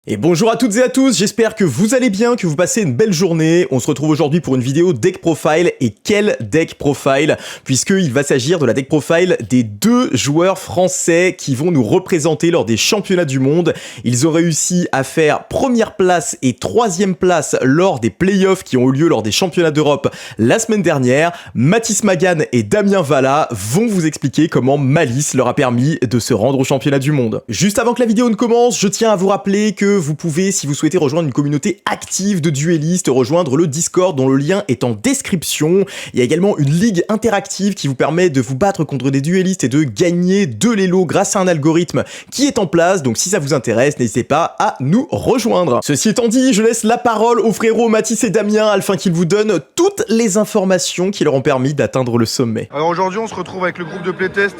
Et bonjour à toutes et à tous, j'espère que vous allez bien, que vous passez une belle journée. On se retrouve aujourd'hui pour une vidéo deck profile, et quel deck profile, puisqu'il va s'agir de la deck profile des deux joueurs français qui vont nous représenter lors des championnats du monde. Ils ont réussi à faire première place et troisième place lors des playoffs qui ont eu lieu lors des championnats d'Europe la semaine dernière. Mathis Magan et Damien Valla vont vous expliquer comment Malice leur a permis de se rendre aux championnats du monde. Juste avant que la vidéo ne commence, je tiens à vous rappeler que vous pouvez, si vous souhaitez rejoindre une communauté active de duellistes, rejoindre le Discord dont le lien est en description. Il y a également une ligue interactive qui vous permet de vous battre contre des duellistes et de gagner de l'élo grâce à un algorithme qui est en place. Donc si ça vous intéresse, n'hésitez pas à nous rejoindre. Ceci étant dit, je laisse la parole aux frérots Mathis et Damien afin qu'ils vous donnent toutes les informations qui leur ont permis d'atteindre le sommet. Alors aujourd'hui, on se retrouve avec le groupe de playtest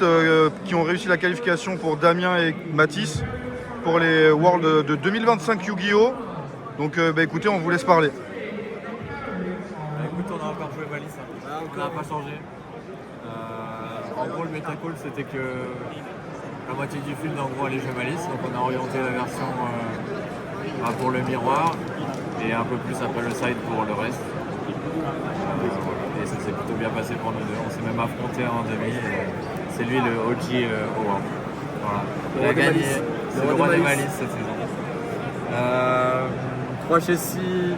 qui ont réussi la qualification pour Damien et Mathis pour les Worlds de 2025 Yu-Gi-Oh! Donc écoutez, on vous laisse parler. Écoute, on a encore joué Malice, hein. On n'a pas changé. En gros, le méta-call, c'était que la moitié du field, en gros, allait jouer Malice. Donc on a orienté la version pour le miroir et un peu plus après le side pour le reste. Et ça s'est plutôt bien passé pour nous deux. On s'est même affronté en demi. C'est lui le OG au World. Voilà. Il a gagné. C'est le roi des Malice cette saison. 3 châssis.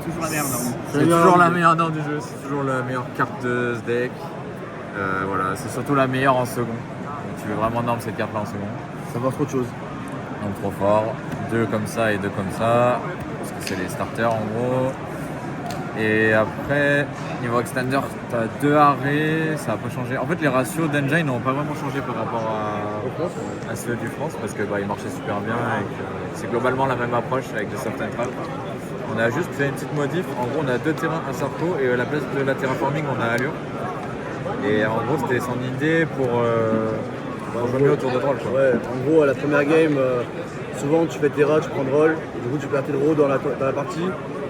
Toujours la meilleure norme. C'est toujours la meilleure norme du jeu, c'est toujours la meilleure carte de ce deck. Voilà, c'est surtout la meilleure en second. Donc, tu veux vraiment norme cette carte là en second. Ça va trop de choses. Donc trop fort. 2 comme ça et 2 comme ça. Parce que c'est les starters en gros. Et après, niveau extender, tu as 2 arrêts, ça n'a pas changé. En fait, les ratios d'engine n'ont pas vraiment changé par rapport à ceux du France parce que ils marchaient super bien et que c'est globalement la même approche avec le soft and trap. On a juste fait une petite modif. En gros, on a 2 terrains, un Sarko et à la place de la terraforming, on a Allure. Et en gros, c'était son idée pour jouer mieux autour de Droll. Ouais, en gros, à la première game, souvent tu fais Terra, tu prends Droll, du coup tu perds tes draws dans la partie.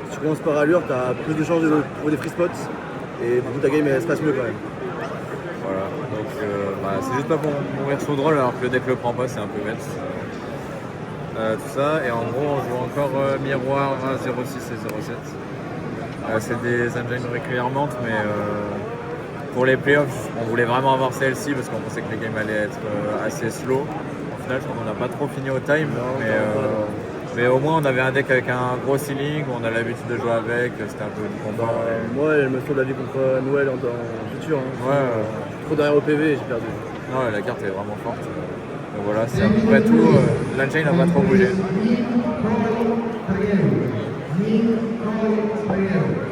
Si tu commences par Allure, tu as plus de chances de trouver des free spots et du coup ta game elle se passe mieux quand même. Voilà, donc c'est juste pas pour mourir sur Droll alors que le deck le prend pas, c'est un peu bête. Tout ça, et en gros on joue encore Miroir 06 et 07. C'est des engines régulièrement, mais pour les playoffs, on voulait vraiment avoir celle-ci parce qu'on pensait que les games allaient être assez slow. Au final, je crois qu'on n'a pas trop fini au time, mais au moins on avait un deck avec un gros ceiling, on a l'habitude de jouer avec, c'était un peu du combat. Moi, elle me sauve la vie contre Noël en futur. Hein. Ouais. Trop derrière au PV et j'ai perdu. Non, la carte est vraiment forte. Donc voilà, c'est à peu près tout. L'engine n'a pas trop bougé.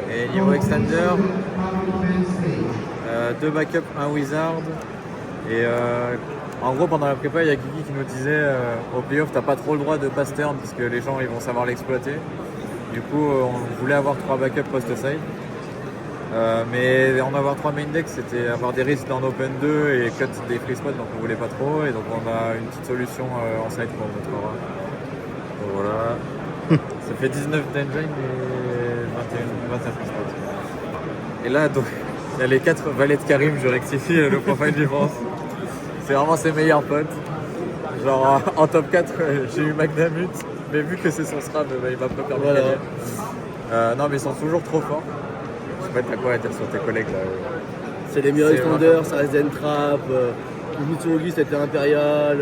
Et niveau extender, 2 backups, 1 wizard. Et en gros, pendant la prépa, il y a Kiki qui nous disait au playoff, t'as pas trop le droit de pass turn parce que les gens ils vont savoir l'exploiter. Du coup, on voulait avoir 3 backups post-side. Mais en avoir 3 main decks, c'était avoir des risques dans open 2 et cut des free spots, donc on voulait pas trop. Et donc on a une petite solution en side qu'on vous montrera. Donc voilà. Ça fait 19 d'engine et 21 free spots. Et là, donc, il y a les 4 valets de Karim, je rectifie le profile du France. C'est vraiment ses meilleurs potes. Genre en top 4, j'ai eu Magnamut, mais vu que c'est son SRAM, il m'a pas permis de gagner. Non, mais ils sont toujours trop forts. Je sais pas t'as quoi à dire sur tes collègues là. C'est les meilleurs extenders, ça reste Entrap. Mitsurugi c'était Impérial.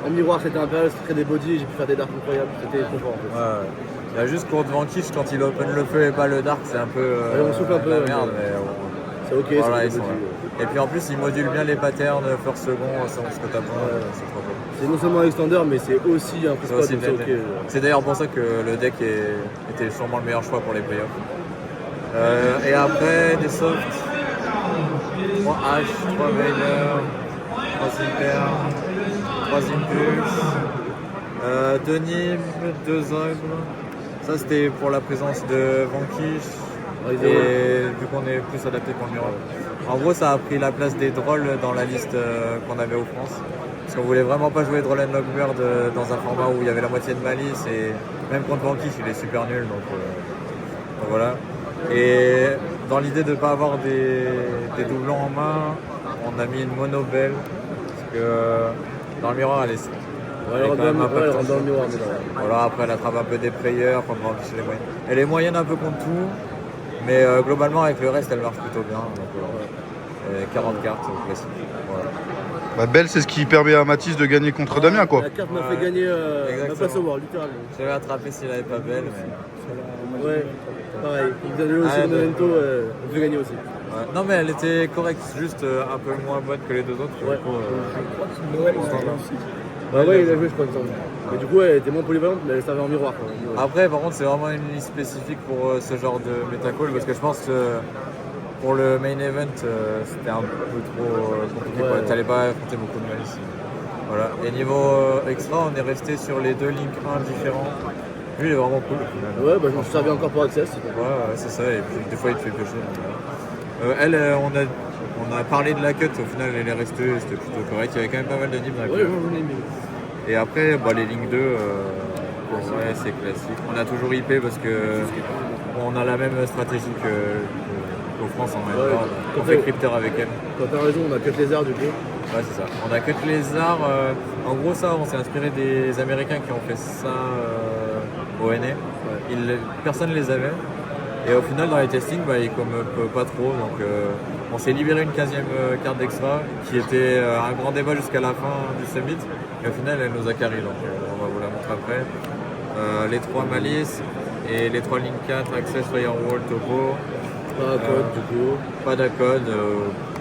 En miroir c'était Impérial, c'était des bodies, j'ai pu faire des darks incroyables, c'était trop fort en fait. Ouais. Il y a juste contre Vanquish quand il open le feu et pas le dark, c'est un peu on souffle un peu la merde, mais bon. C'est ok, voilà, c'est ils sont là. Et puis en plus, ils modulent bien les patterns, first second, selon ce que t'as besoin. C'est trop cool. C'est non seulement un extender, mais c'est aussi un free spot, donc c'est ok. C'est d'ailleurs pour ça que le deck était sûrement le meilleur choix pour les playoffs. Et après, des softs, 3 H, 3 Vader, 3 Zimper, 3 Impulse, 2 Nib, 2 Ogre. Ça c'était pour la présence de Vanquish. Et vu qu'on est plus adapté pour le miroir. En gros, ça a pris la place des Drolls dans la liste qu'on avait au France. Parce qu'on voulait vraiment pas jouer Droll and Logbird dans un format où il y avait la moitié de Malice. Et même contre Vanquish, il est super nul. Donc voilà. Et dans l'idée de ne pas avoir des doublons en main, on a mis une mono belle. Parce que dans le miroir, elle est Elle est quand même un peu elle rentre dans le miroir. Voilà, après elle attrape un peu des players, comme on dit chez les moyennes. Elle est moyenne un peu contre tout, mais globalement avec le reste elle marche plutôt bien. Donc, 40 cartes classique. Voilà. Bah, belle, c'est ce qui permet à Mathis de gagner contre Damien, quoi. La carte m'a fait gagner ma place au war, littéralement. Je l'avais attrapé s'il n'avait pas belle, mais. Ouais, pareil. Il me donnait aussi une Memento, on peut gagner aussi. Ouais. Non, mais elle était correcte, juste un peu moins bonne que les deux autres. Ouais. Noël, il a joué aussi. Bah ouais, il a joué, je crois, il me semble. Mais du coup, elle était moins polyvalente, mais elle servait en miroir. Quoi. Après, par contre, c'est vraiment une liste spécifique pour ce genre de metacall parce que je pense que pour le main event, c'était un peu trop compliqué. Ouais. T'allais pas affronter beaucoup de malice. Voilà. Et niveau extra, on est resté sur les deux Link 1 différents. Lui, il est vraiment cool. Ouais, bah je me suis servi encore pour Access. Ouais, c'est ça. Et puis, des fois, il te fait pêcher. Elle, on a parlé de la cut. Au final, elle est restée. C'était plutôt correct. Il y avait quand même pas mal de nips dans la cut. Et après, bah, les Link 2, ouais, c'est classique. On a toujours IP parce que on a la même stratégie qu'au France en même temps. On fait crypter avec elle. Quand t'as raison, on a cut les arts du coup. Ouais, c'est ça. On a cut les arts. En gros, ça, on s'est inspiré des Américains qui ont fait ça au NA. Personne ne les avait. Et au final, dans les testings, bah, ils comme pas trop. Donc, on s'est libéré une 15e carte d'extra qui était un grand débat jusqu'à la fin du summit. Et au final, elle nous a carré. Donc, on va vous la montrer après. Les 3 Malice et les 3 Link 4, Access, Firewall, Topo. Pas d'acode du coup. Pas d'acode.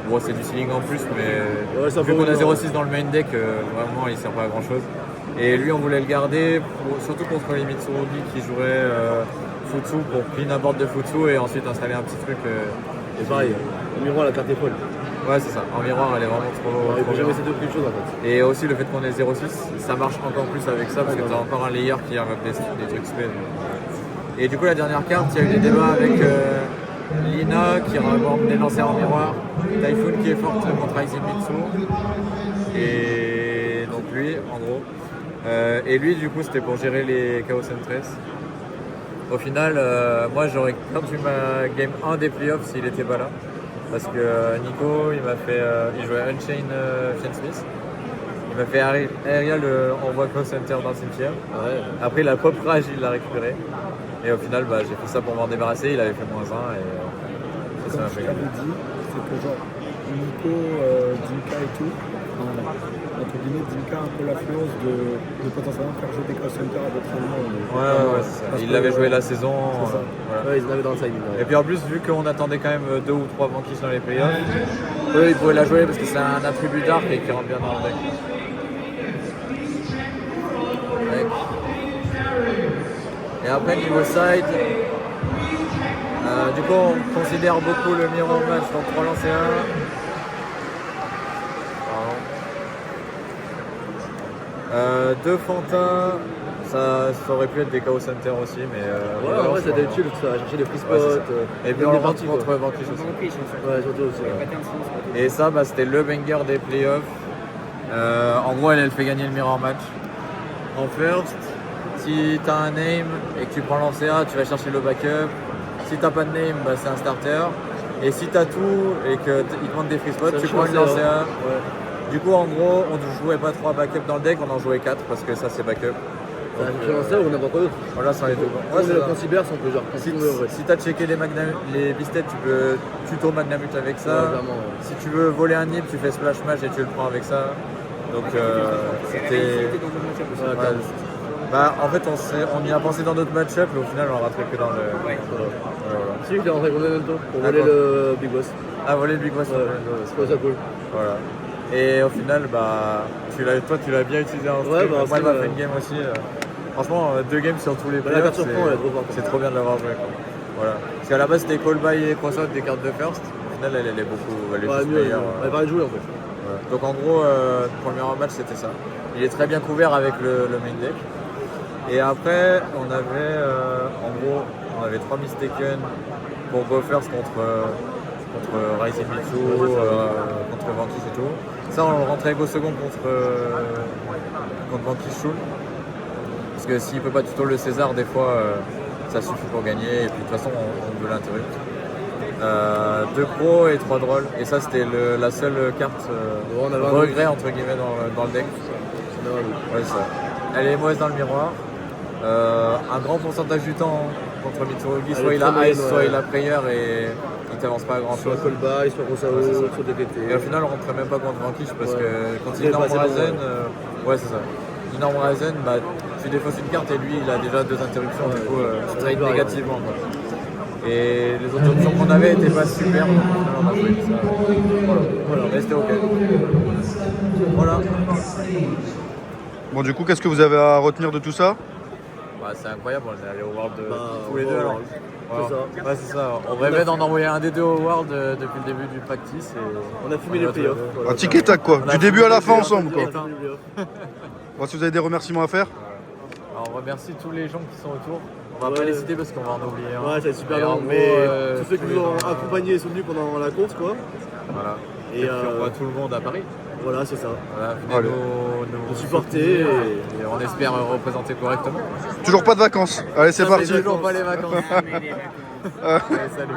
Bon, c'est du ceiling en plus, mais ouais, ça vu qu'on a vraiment. 0.6 dans le main deck, vraiment il sert pas à grand chose. Et lui, on voulait le garder, surtout contre les Mitsurugi qui joueraient Futsu pour clean un board de Futsu et ensuite installer un petit truc. Et pareil, au miroir, la carte est folle. Ouais, c'est ça. En miroir, elle est vraiment trop. Il trop faut jamais bien. essayer de quelque chose en fait. Et aussi le fait qu'on ait 0.6, ça marche encore plus avec ça parce que tu as encore un layer qui a des trucs spé. Et du coup, la dernière carte, il y a eu des débats avec Lina qui remporte des lancers en miroir, Typhoon qui est forte contre Aizen Mitsu, et donc lui, en gros. Et lui, du coup, c'était pour gérer les Chaos Huntress. Au final, moi, j'aurais perdu ma game 1 des playoffs s'il était pas là. Parce que Nico, il m'a fait. Il jouait Unchained Fiend Smith. Il m'a fait aérial envoi Chaos Hunter dans le cimetière. Ouais. Après, la pop rage, il l'a récupéré. Et au final, bah, j'ai fait ça pour m'en débarrasser. Il avait fait -1 et ça m'a Comme fait je gagner. t'avais dit, c'est que genre Nico, Dinka et tout, entre guillemets, Dinka a un peu l'influence de potentiellement faire jouer des cross hunters à d'autres moments. Ouais, c'est ça. Parce Il que, l'avait joué la saison. c'est ça. Voilà. Ouais, ils en avaient dans le side. Et puis en plus, vu qu'on attendait quand même 2 ou 3 banquiers dans les playoffs, eux ils pouvaient la jouer parce que c'est un attribut d'arc et qui rentre bien dans le deck. Et après, niveau side, du coup, on considère beaucoup le mirror match, donc 3 lancers 1. 2 Fantins, ça aurait pu être des Chaos Hunter aussi, mais. Ouais, en vrai, c'était utile parce que ça va chercher des free spots. Ouais, c'est ça. Et puis on le rentre contre Vanquish aussi. Ouais, surtout aussi. Ouais. Et ça, bah, c'était le banger des playoffs. En gros, elle fait gagner le mirror match. En first, si t'as un name et que tu prends l'Ancea, tu vas chercher le backup. Si t'as pas de name, bah, c'est un starter. Et si t'as tout et qu'il te demande des free spots, tu prends une Lancea. Ouais. Du coup, en gros, on ne jouait pas 3 backups dans le deck, on en jouait 4 parce que ça, c'est backup. Ça a lancé ou n'importe quoi d'autre. Voilà, sans les deux. Ouais, c'est le cyber, on peut genre Si, on veut, ouais. si t'as checké les Beasted, tu peux tuto Magnamut avec ça. Ouais, clairement, ouais. Si tu veux voler un nip, tu fais splash match et tu le prends avec ça. Donc c'était. Ouais, Ouais, bah, en fait, on y a pensé dans d'autres match-ups, mais au final, on rentrait que dans le. Voilà. Voilà. Si, je l'ai rentré combien de temps pour Ah, voler quoi. le Big Boss. Ah, voler le Big Boss. Ouais, je trouve ça cool. Voilà. Et au final, bah, toi, tu l'as bien utilisé en stream. Ouais, bah, en Moi, elle m'a stream, fait une game aussi. Franchement, 2 games sur tous les Bah, la playoffs, carte sur prend, elle est trop forte. c'est trop bien de l'avoir joué. Quoi. Voilà. Parce qu'à la base, c'était call by et cross out des cartes de first. Au final, elle est beaucoup. Elle est Ouais, juste mieux. meilleure. Elle paraît de jouer en fait. Ouais. Donc en gros, pour le meilleur match, c'était ça. Il est très bien couvert avec le main deck. Et après, on avait, en gros, on avait 3 Mistaken pour go first contre Rising Mitsu, contre Vanquish et tout. Ça, on le rentrait go second contre Vanquish Shul. Parce que s'il peut pas tuto le César, des fois, ça suffit pour gagner. Et puis de toute façon, on veut l'interrupt. 2 pros et 3 drôles. Et ça, c'était la seule carte on avait un regret entre guillemets dans le deck. Non, Ouais, ça. elle est mauvaise dans le miroir. Un grand pourcentage du temps contre Mitsurugi, Elle soit est il a très ice, moyenne, soit ouais. il a prayer et il t'avance pas à grand Soit chose. call by, soit Rosao, Ouais, c'est ça. soit DPT. Et au final, on rentrait même pas contre Vanquish parce Ouais. que quand Il il est norme passé bon, Razen, ouais, c'est ça. Il norme Razen, bah, tu défausses une carte et lui, il a déjà 2 interruptions, du coup, tu trades Ouais. négativement. Quoi. Et les autres options qu'on avait étaient pas super, donc au final, on a joué ça. Voilà, mais c'était ok. Voilà. Bon, du coup, qu'est-ce que vous avez à retenir de tout ça? Bah, c'est incroyable, on est allé au World tous au les deux alors. World. Voilà. C'est ça. Ouais, c'est ça. On rêvait d'en envoyer un des deux au World depuis le début du practice. Et On a fumé les playoffs. Un ticket tac quoi, On a du début à la fin fumé ensemble quoi. les playoffs. Bon, si vous avez des remerciements à faire. Alors, on remercie tous les gens qui sont autour. On va pas Ouais. les citer parce qu'on va en oublier un. Ouais, ça va être super Et en long, gros, mais tous ceux tous qui les nous ont gens, accompagnés et soutenus pendant la course, quoi. Voilà. Et, Et puis on voit tout le monde à Paris. Voilà, c'est ça. Voilà, venez Allez. nous supporter soutenir et- et on espère représenter correctement. Toujours pas de vacances. Allez, c'est Ça, parti. mais Toujours pas les vacances. Allez, salut.